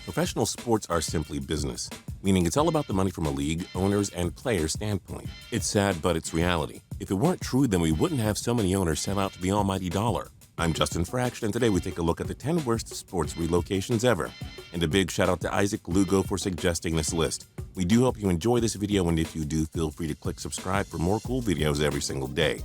Professional sports are simply business, meaning it's all about the money from a league, owners, and players' standpoint. It's sad, but it's reality. If it weren't true, then we wouldn't have so many owners sell out to the almighty dollar. I'm Justin Fraction, and today we take a look at the 10 worst sports relocations ever. And a big shout out to Isaac Lugo for suggesting this list. We do hope you enjoy this video, and if you do, feel free to click subscribe for more cool videos every single day.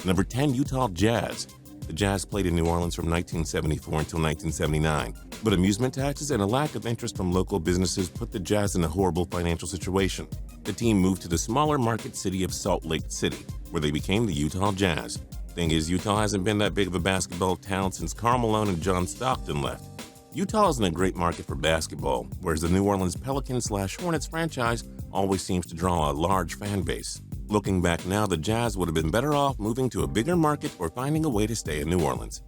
Number 10, Utah Jazz. The Jazz played in New Orleans from 1974 until 1979, but amusement taxes and a lack of interest from local businesses put the Jazz in a horrible financial situation. The team moved to the smaller market city of Salt Lake City, where they became the Utah Jazz. Thing is, Utah hasn't been that big of a basketball town since Karl Malone and John Stockton left. Utah isn't a great market for basketball, whereas the New Orleans Pelicans/Hornets franchise always seems to draw a large fan base. Looking back now, the Jazz would have been better off moving to a bigger market or finding a way to stay in New Orleans.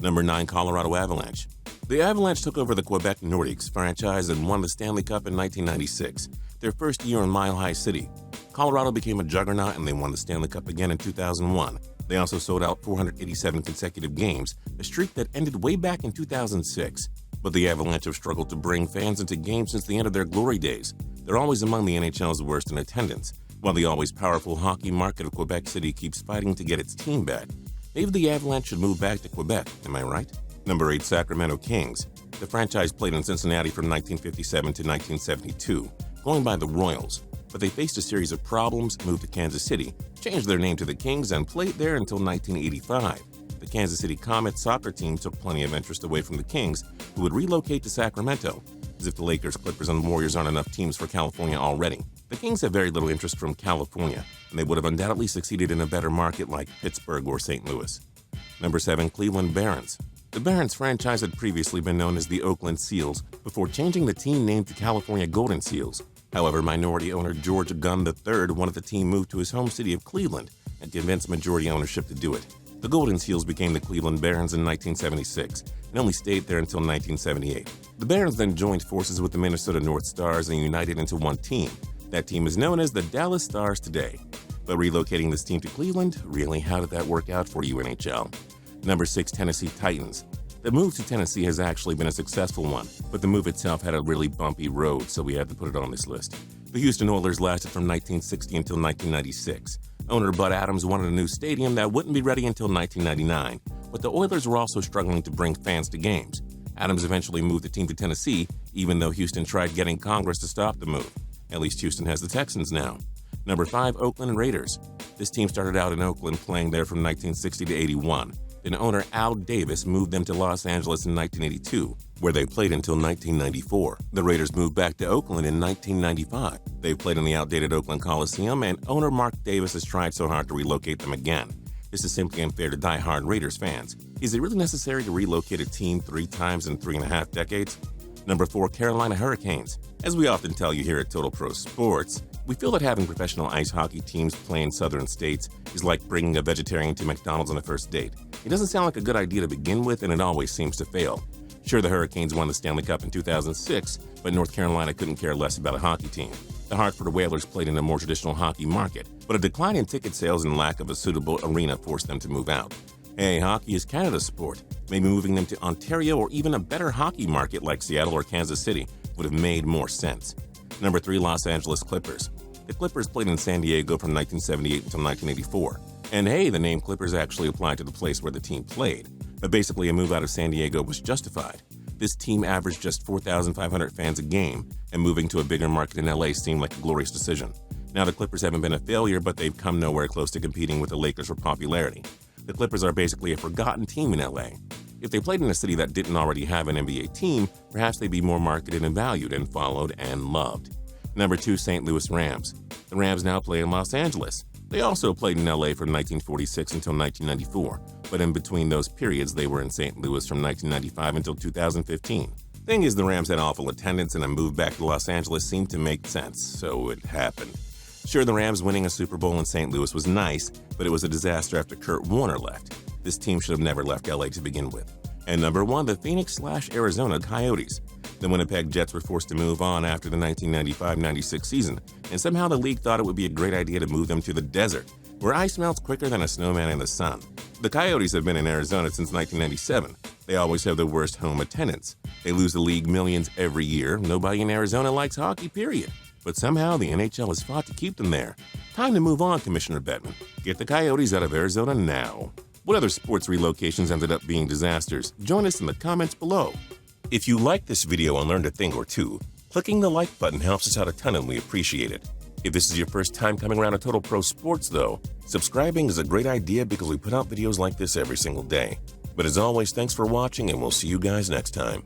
Number 9, Colorado Avalanche. The Avalanche took over the Quebec Nordiques franchise and won the Stanley Cup in 1996, their first year in Mile High City. Colorado became a juggernaut and they won the Stanley Cup again in 2001. They also sold out 487 consecutive games, a streak that ended way back in 2006. But the Avalanche have struggled to bring fans into games since the end of their glory days. They're always among the NHL's worst in attendance, while the always powerful hockey market of Quebec City keeps fighting to get its team back. Maybe the Avalanche should move back to Quebec, am I right? Number 8, Sacramento Kings. The franchise played in Cincinnati from 1957 to 1972, going by the Royals. But they faced a series of problems, moved to Kansas City, changed their name to the Kings, and played there until 1985. The Kansas City Comets soccer team took plenty of interest away from the Kings, who would relocate to Sacramento, as if the Lakers, Clippers, and Warriors aren't enough teams for California already. The Kings have very little interest from California, and they would have undoubtedly succeeded in a better market like Pittsburgh or St. Louis. Number 7, Cleveland Barons. The Barons franchise had previously been known as the Oakland Seals before changing the team name to California Golden Seals. However, minority owner George Gunn III wanted the team moved to his home city of Cleveland and convinced majority ownership to do it. The Golden Seals became the Cleveland Barons in 1976 and only stayed there until 1978. The Barons then joined forces with the Minnesota North Stars and united into one team. That team is known as the Dallas Stars today. But relocating this team to Cleveland, really, how did that work out for you, NHL? Number 6, Tennessee Titans. The move to Tennessee has actually been a successful one, but the move itself had a really bumpy road, so we had to put it on this list. The Houston Oilers lasted from 1960 until 1996. Owner Bud Adams wanted a new stadium that wouldn't be ready until 1999, but the Oilers were also struggling to bring fans to games. Adams eventually moved the team to Tennessee, even though Houston tried getting Congress to stop the move. At least Houston has the Texans now. Number 5, Oakland Raiders. This team started out in Oakland, playing there from 1960 to 81. Then owner Al Davis moved them to Los Angeles in 1982, where they played until 1994. The Raiders moved back to Oakland in 1995. They played in the outdated Oakland Coliseum, and owner Mark Davis has tried so hard to relocate them again. This is simply unfair to die-hard Raiders fans. Is it really necessary to relocate a team 3 times in 3.5 decades? Number 4, Carolina Hurricanes. As we often tell you here at Total Pro Sports, we feel that having professional ice hockey teams play in southern states is like bringing a vegetarian to McDonald's on a first date. It doesn't sound like a good idea to begin with, and it always seems to fail. Sure, the Hurricanes won the Stanley Cup in 2006, but North Carolina couldn't care less about a hockey team. The Hartford Whalers played in a more traditional hockey market, but a decline in ticket sales and lack of a suitable arena forced them to move out. Hey, hockey is Canada's sport. Maybe moving them to Ontario or even a better hockey market like Seattle or Kansas City would have made more sense. Number 3, Los Angeles Clippers. The Clippers played in San Diego from 1978 until 1984. And hey, the name Clippers actually applied to the place where the team played. But basically, a move out of San Diego was justified. This team averaged just 4,500 fans a game, and moving to a bigger market in LA seemed like a glorious decision. Now, the Clippers haven't been a failure, but they've come nowhere close to competing with the Lakers for popularity. The Clippers are basically a forgotten team in LA. If they played in a city that didn't already have an NBA team, perhaps they'd be more marketed and valued and followed and loved. Number 2, St. Louis Rams. The Rams now play in Los Angeles. They also played in LA from 1946 until 1994, but in between those periods they were in St. Louis from 1995 until 2015. Thing is, the Rams had awful attendance and a move back to Los Angeles seemed to make sense, so it happened. Sure, the Rams winning a Super Bowl in St. Louis was nice, but it was a disaster after Kurt Warner left. This team should have never left LA to begin with. And number 1, the Phoenix/Arizona Coyotes. The Winnipeg Jets were forced to move on after the 1995-96 season, and somehow the league thought it would be a great idea to move them to the desert, where ice melts quicker than a snowman in the sun. The Coyotes have been in Arizona since 1997. They always have the worst home attendance. They lose the league millions every year. Nobody in Arizona likes hockey, period. But somehow the NHL has fought to keep them there. Time to move on, Commissioner Bettman. Get the Coyotes out of Arizona now. What other sports relocations ended up being disasters? Join us in the comments below. If you like this video and learned a thing or two, clicking the like button helps us out a ton and we appreciate it. If this is your first time coming around to Total Pro Sports though, subscribing is a great idea because we put out videos like this every single day. But as always, thanks for watching and we'll see you guys next time.